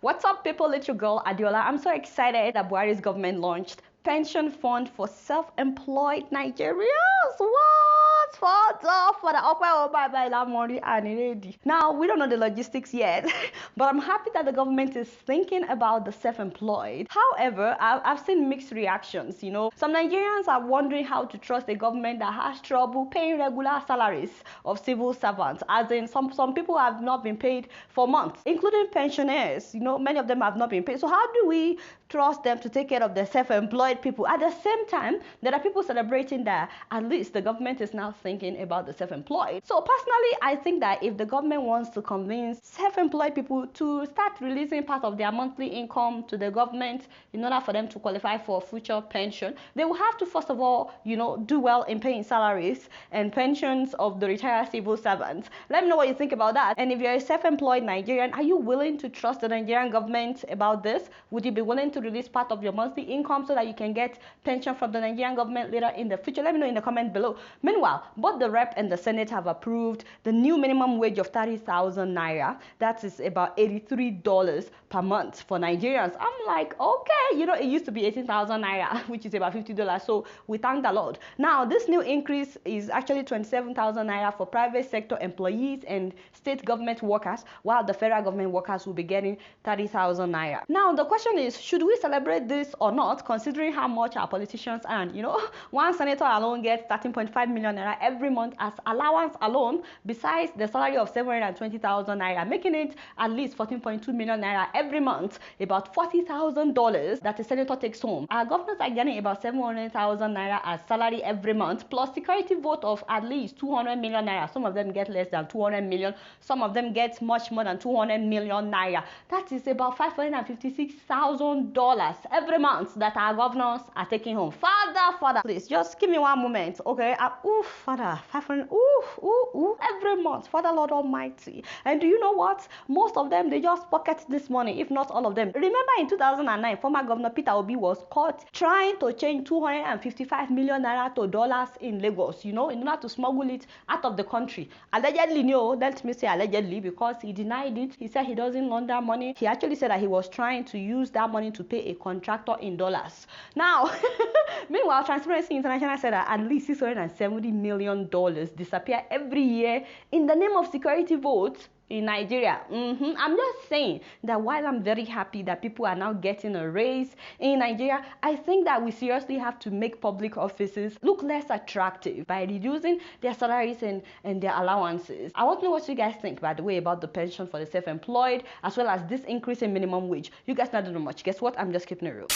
What's up, people? It's your girl Adeola. I'm so excited that Buhari's government launched pension fund for self-employed Nigerians. What? For the money and ready. Now, we don't know the logistics yet, but I'm happy that the government is thinking about the self-employed. However, I've seen mixed reactions. Some Nigerians are wondering how to trust a government that has trouble paying regular salaries of civil servants, as in some people have not been paid for months, including pensioners. Many of them have not been paid. So how do we trust them to take care of the self-employed people? At the same time, there are people celebrating that at least the government is now thinking about the self-employed. So personally, I think that if the government wants to convince self-employed people to start releasing part of their monthly income to the government in order for them to qualify for future pension, they will have to first of all, do well in paying salaries and pensions of the retired civil servants. Let me know what you think about that. And if you're a self-employed Nigerian, are you willing to trust the Nigerian government about this? Would you be willing to release part of your monthly income so that you can get pension from the Nigerian government later in the future? Let me know in the comment below. Meanwhile, both the Rep and the Senate have approved the new minimum wage of 30,000 naira. That is about $83 per month for Nigerians. I'm like, okay, it used to be 18,000 naira, which is about $50. So we thank the Lord. Now, this new increase is actually 27,000 naira for private sector employees and state government workers, while the federal government workers will be getting 30,000 naira. Now, the question is, should we celebrate this or not, considering how much our politicians earn? One senator alone gets 13.5 million naira every month as allowance alone, besides the salary of 720,000 naira, making it at least 14.2 million naira every month, about $40,000 that a senator takes home. Our governors are getting about 700,000 naira as salary every month, plus security vote of at least 200 million naira. Some of them get less than 200 million. Some of them get much more than 200 million naira. That is about $556,000 every month that our governors are taking home. Father, please just give me one moment, okay? Father, 500, every month, Father Lord Almighty. And do you know what? Most of them, they just pocket this money, if not all of them. Remember in 2009, former Governor Peter Obi was caught trying to change 255 million naira to dollars in Lagos, in order to smuggle it out of the country. Allegedly, let me say allegedly, because he denied it. He said he doesn't launder money. He actually said that he was trying to use that money to pay a contractor in dollars. Now, meanwhile, Transparency International said that at least $670 million disappear every year in the name of security votes in Nigeria. I'm just saying that while I'm very happy that people are now getting a raise in Nigeria, I think that we seriously have to make public offices look less attractive by reducing their salaries and their allowances. I want to know what you guys think, by the way, about the pension for the self-employed, as well as this increase in minimum wage. You guys not know much. Guess what? I'm just keeping it real.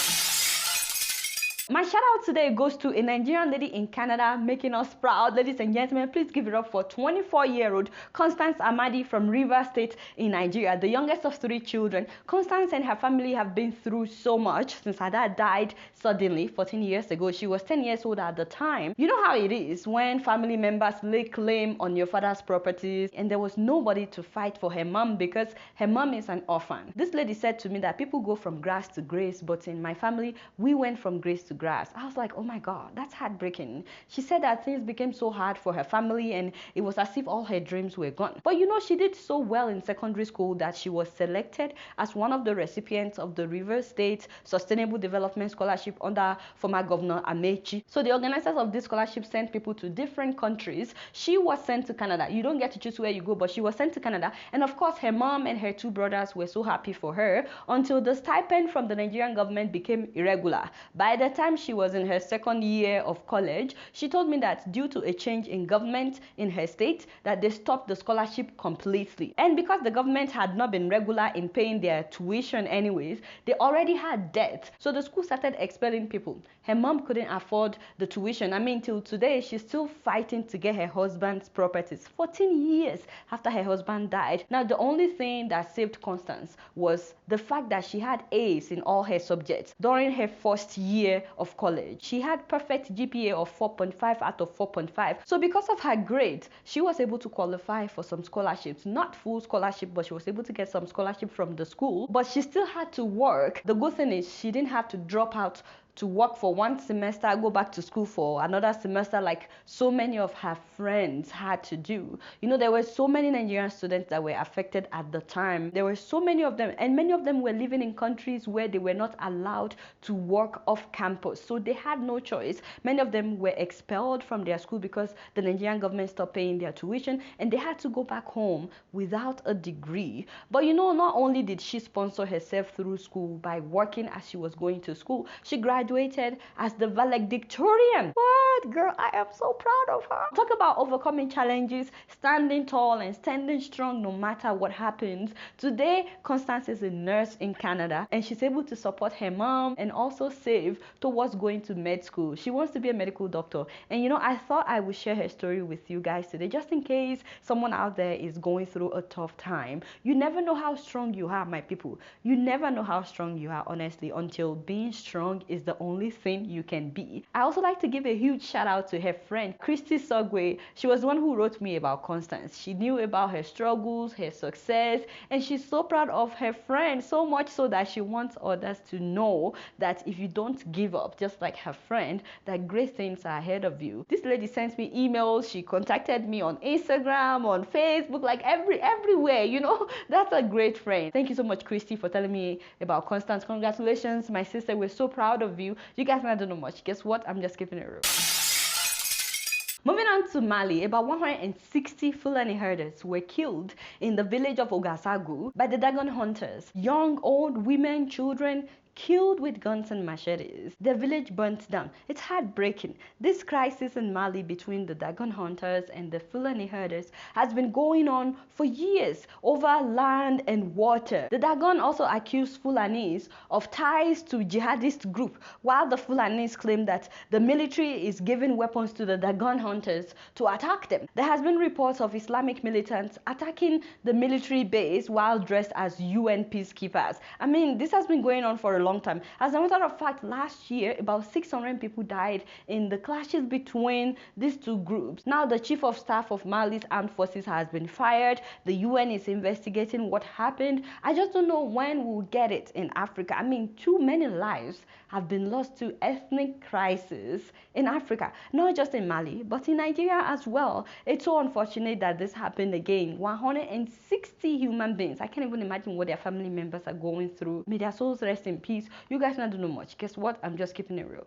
My shout out today goes to a Nigerian lady in Canada making us proud. Ladies and gentlemen, please give it up for 24-year-old Constance Amadi from Rivers State in Nigeria, the youngest of 3 children. Constance and her family have been through so much since her dad died suddenly 14 years ago. She was 10 years old at the time. You know how it is when family members lay claim on your father's properties, and there was nobody to fight for her mom because her mom is an orphan. This lady said to me that people go from grass to grace, but in my family, we went from grace to grass. I was like, oh my God, that's heartbreaking. She said that things became so hard for her family and it was as if all her dreams were gone. But she did so well in secondary school that she was selected as one of the recipients of the Rivers State Sustainable Development Scholarship under former Governor Amechi. So the organizers of this scholarship sent people to different countries. She was sent to Canada. You don't get to choose where you go, but she was sent to Canada. And of course, her mom and her 2 brothers were so happy for her until the stipend from the Nigerian government became irregular. By the time she was in her 2nd year of college, she told me that due to a change in government in her state, that they stopped the scholarship completely. And because the government had not been regular in paying their tuition anyways, they already had debt. So the school started expelling people. Her mom couldn't afford the tuition. Till today, she's still fighting to get her husband's properties 14 years after her husband died. Now, the only thing that saved Constance was the fact that she had A's in all her subjects during her 1st year of college. She had perfect GPA of 4.5 out of 4.5. So because of her grades, she was able to qualify for some scholarships. Not full scholarship, but she was able to get some scholarship from the school. But she still had to work. The good thing is she didn't have to drop out to work for one semester, go back to school for another semester, like so many of her friends had to do. You know, there were so many Nigerian students that were affected at the time. There were so many of them, and many of them were living in countries where they were not allowed to work off campus, so they had no choice. Many of them were expelled from their school because the Nigerian government stopped paying their tuition, and they had to go back home without a degree. But you know, not only did she sponsor herself through school by working as she was going to school, she graduated as the valedictorian. What, girl, I am so proud of her. Talk about overcoming challenges, standing tall and standing strong no matter what happens. Today, Constance is a nurse in Canada, and she's able to support her mom and also save towards going to med school. She wants to be a medical doctor, and you know, I thought I would share her story with you guys today, just in case someone out there is going through a tough time. You never know how strong you are, my people. You never know how strong you are, honestly, until being strong is the only thing you can be. I also like to give a huge shout out to her friend Christy Sogwe. She was the one who wrote me about Constance. She knew about her struggles, her success, and she's so proud of her friend, so much so that she wants others to know that if you don't give up, just like her friend, that great things are ahead of you. This lady sent me emails, she contacted me on Instagram, on Facebook, like everywhere, you know. That's a great friend. Thank you so much, Christy, for telling me about Constance. Congratulations, my sister. We're so proud of you. You guys might not know much. Guess what? I'm just keeping it real. Moving on to Mali, about 160 Fulani herders were killed in the village of Ogasagu by the Dagon hunters. Young, old, women, children, killed with guns and machetes. The village burnt down. It's heartbreaking. This crisis in Mali between the Dagon hunters and the Fulani herders has been going on for years over land and water. The Dagon also accused Fulanis of ties to jihadist group, while the Fulanis claim that the military is giving weapons to the Dagon hunters to attack them. There has been reports of Islamic militants attacking the military base while dressed as UN peacekeepers. I mean, this has been going on for a long time. As a matter of fact, last year, about 600 people died in the clashes between these two groups. Now, the chief of staff of Mali's armed forces has been fired. The UN is investigating what happened. I just don't know when we'll get it in Africa. I mean, too many lives have been lost to ethnic crisis in Africa, not just in Mali, but in Nigeria as well. It's so unfortunate that this happened again. 160 human beings. I can't even imagine what their family members are going through. May their souls rest in peace. You guys not know much. Guess what? I'm just keeping it real.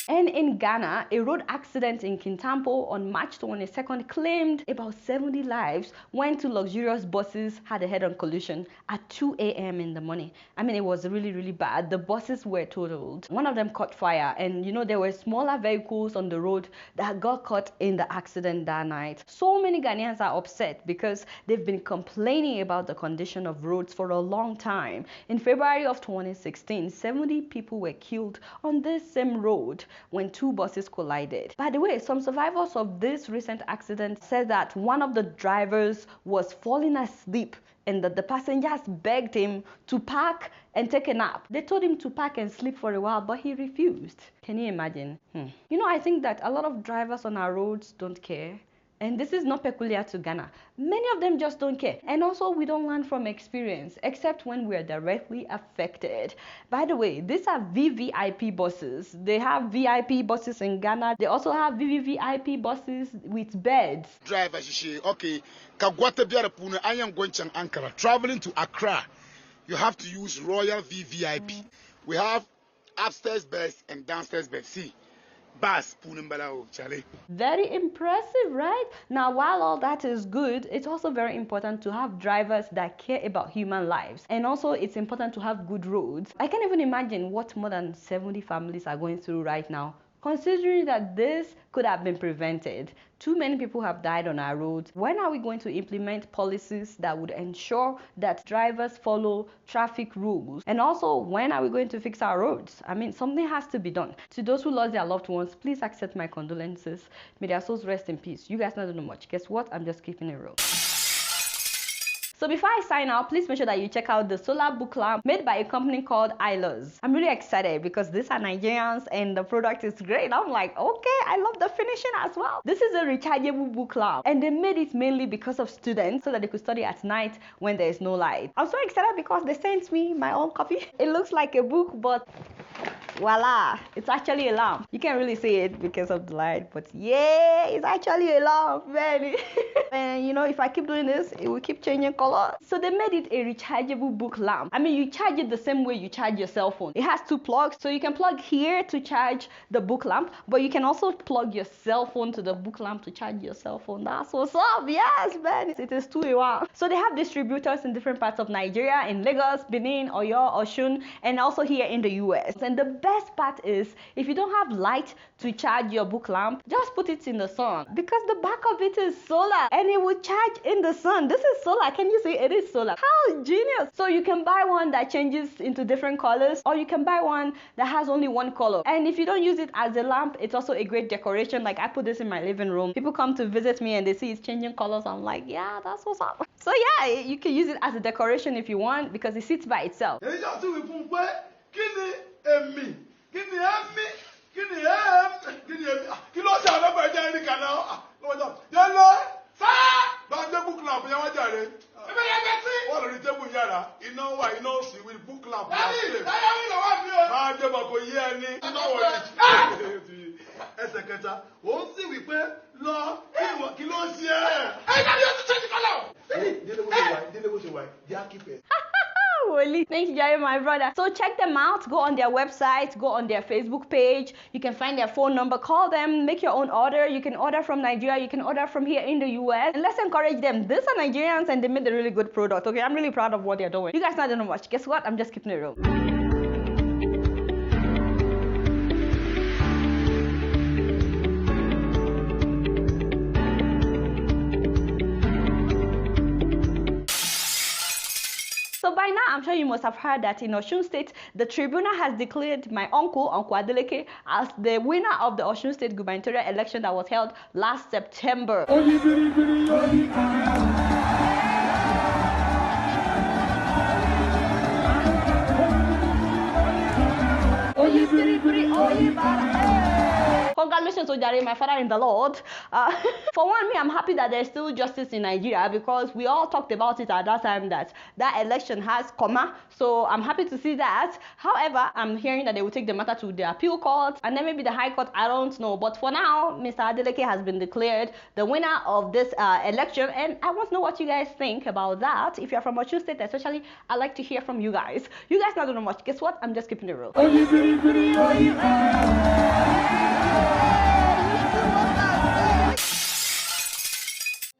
And in Ghana, a road accident in Kintampo on March 22nd claimed about 70 lives when two luxurious buses had a head-on collision at 2 a.m. in the morning. I mean, it was really, really bad. The buses were totaled. One of them caught fire, and you know, there were smaller vehicles on the road that got caught in the accident that night. So many Ghanaians are upset because they've been complaining about the condition of roads for a long time. In February of 2016, 70 people were killed on this same road when two buses collided. By the way, some survivors of this recent accident said that one of the drivers was falling asleep and that the passengers begged him to park and take a nap. They told him to park and sleep for a while, but he refused. Can you imagine? You know, I think that a lot of drivers on our roads don't care. And this is not peculiar to Ghana. Many of them just don't care. And also, we don't learn from experience, except when we are directly affected. By the way, these are VVIP buses. They have VIP buses in Ghana. They also have VVIP buses with beds. Driver, okay, I am going to Ankara. Traveling to Accra, you have to use Royal VVIP. We have upstairs beds and downstairs beds. See? Very impressive, right? Now, while all that is good, it's also very important to have drivers that care about human lives. And also, it's important to have good roads. I can't even imagine what more than 70 families are going through right now, considering that this could have been prevented. Too many people have died on our roads. When are we going to implement policies that would ensure that drivers follow traffic rules? And also, when are we going to fix our roads? I mean, something has to be done. To those who lost their loved ones, please accept my condolences. May their souls rest in peace. You guys not know much. Guess what? I'm just keeping it real. So before I sign out, please make sure that you check out the solar book lamp made by a company called Ilos. I'm really excited because these are Nigerians and the product is great. I'm like, okay, I love the finishing as well. This is a rechargeable book lamp and they made it mainly because of students so that they could study at night when there is no light. I'm so excited because they sent me my own copy. It looks like a book, but voila, it's actually a lamp. You can't really see it because of the light, but yeah, it's actually a lamp, man. And you know, if I keep doing this, it will keep changing color. So they made it a rechargeable book lamp. I mean, you charge it the same way you charge your cell phone. It has 2 plugs, so you can plug here to charge the book lamp, but you can also plug your cell phone to the book lamp to charge your cell phone. That's what's up. Yes, man. It is 2 in 1. So they have distributors in different parts of Nigeria, in Lagos, Benin, Oyo, Osun, and also here in the US. And the best part is, if you don't have light to charge your book lamp, just put it in the sun, because the back of it is solar and it will charge in the sun. This is solar. Can you see? It is solar. How genius. So you can buy one that changes into different colors, or you can buy one that has only one color. And if you don't use it as a lamp, it's also a great decoration. Like, I put this in my living room. People come to visit me and they see it's changing colors. I'm like, yeah, that's what's up. So yeah, you can use it as a decoration if you want, because it sits by itself. Thank you, Jerry, my brother. So check them out. Go on their website, go on their Facebook page. You can find their phone number, call them, make your own order. You can order from Nigeria, you can order from here in the US. And let's encourage them. These are Nigerians and they made a really good product. Okay, I'm really proud of what they're doing. You guys not know much. Guess what? I'm just keeping it real. So by now, I'm sure you must have heard that in Osun State, the Tribunal has declared my uncle Adeleke, as the winner of the Osun State gubernatorial election that was held last September. Congratulations, Ojare, my father in the Lord. For one, I'm happy that there's still justice in Nigeria, because we all talked about it at that time that election has comma. So I'm happy to see that. However, I'm hearing that they will take the matter to the appeal court and then maybe the High Court. I don't know. But for now, Mr. Adeleke has been declared the winner of this election, and I want to know what you guys think about that. If you're from Osun State especially, I'd like to hear from you guys. You guys not know much. Guess what? I'm just keeping it real.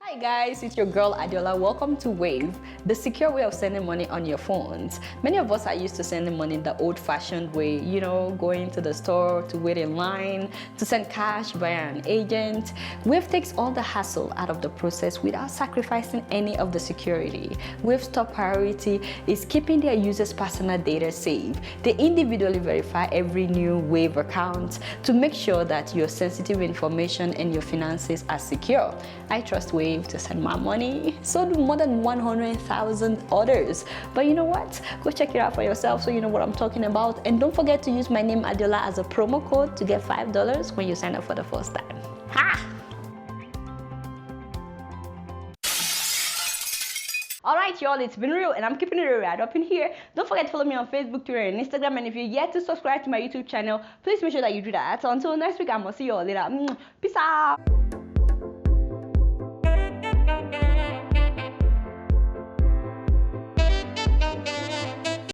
Hi guys, it's your girl Adeola. Welcome to Wave, the secure way of sending money on your phones. Many of us are used to sending money the old-fashioned way, you know, going to the store to wait in line, to send cash via an agent. Wave takes all the hassle out of the process without sacrificing any of the security. Wave's top priority is keeping their users' personal data safe. They individually verify every new Wave account to make sure that your sensitive information and your finances are secure. I trust Wave to send my money. So do more than 100,000 others. But you know what? Go check it out for yourself so you know what I'm talking about. And don't forget to use my name Adeola as a promo code to get $5 when you sign up for the first time. Ha! Alright y'all, it's been real and I'm keeping it real right up in here. Don't forget to follow me on Facebook, Twitter, and Instagram. And if you're yet to subscribe to my YouTube channel, please make sure that you do that. So until next week, I'm gonna see you all later. Peace out.